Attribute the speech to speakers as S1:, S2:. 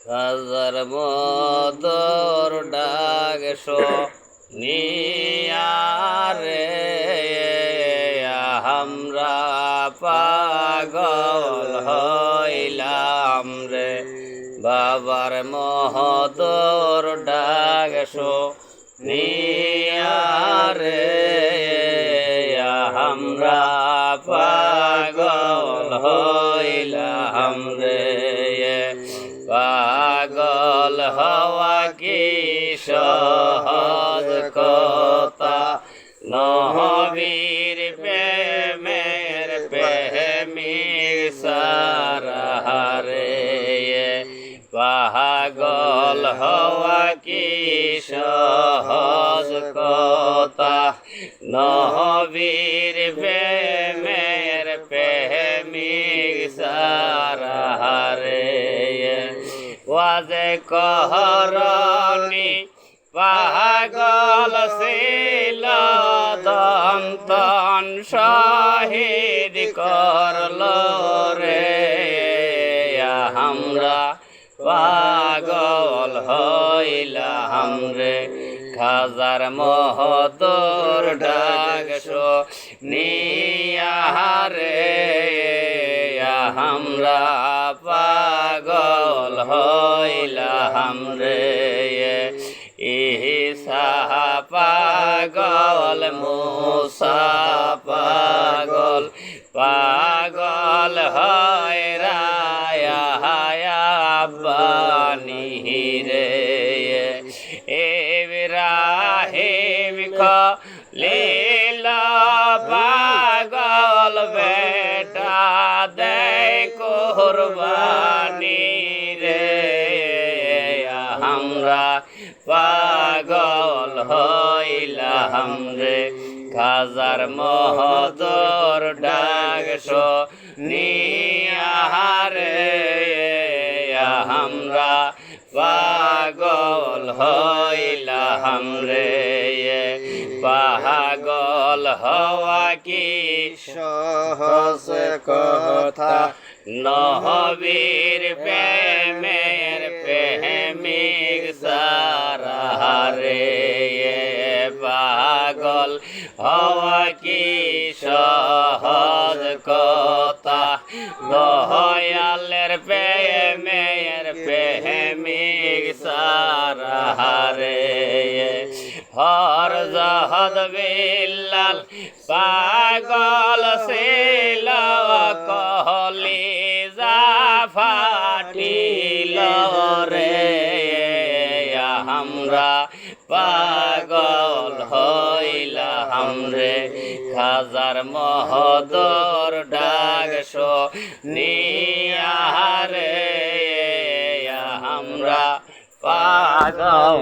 S1: খাজার মধুর ডাক শুনিয়ারে আমরা পাগল হইলাম রে। বাবার মধুর ডাক শুনিয়ারে আমরা পাগল হইলাম রে। পাগল হওয়া কি সহজ কথা, নবীর প্রেমের প্রেমিক সারা রে। পাগল হওয়া কি সহজ কথা, নবীর প্রেমের প্রেমিক সারা রে। ওয়াজে কহরনি পাগল ছিল, দন্তন শহীদ করল রে। আমরা পাগল হইলাম রে। খাজার মধুর ডাক শুনিয়ারে আমরা পাগল হইলাম রে। ঈসা পাগল, মুসা পাগল, পাগল হয় রায়া বানি রে। ইব্রাহিম খলিল পাগল, বেটা দেয় কুরবানি রে। আমরা পাগল হইলাম রে। খাজার মধুর ডাক শুনিয়ারে আমরা পাগল হইলাম রে। পাগল হওয়া কি সহজ কথা, নবীর প্রেমের প্রেমিক সারা রে। পাগল হওয়া কি সহজ কথা, দয়ালের প্রেমের প্রেমিক সারা রে। হর জহদ বিল্লাল পাগল ছিল, কলিজা ফাটিল রে। আমরা পাগল হইলাম রে। খাজার মধুর ডাক শুনিয়ারে আমরা পাগল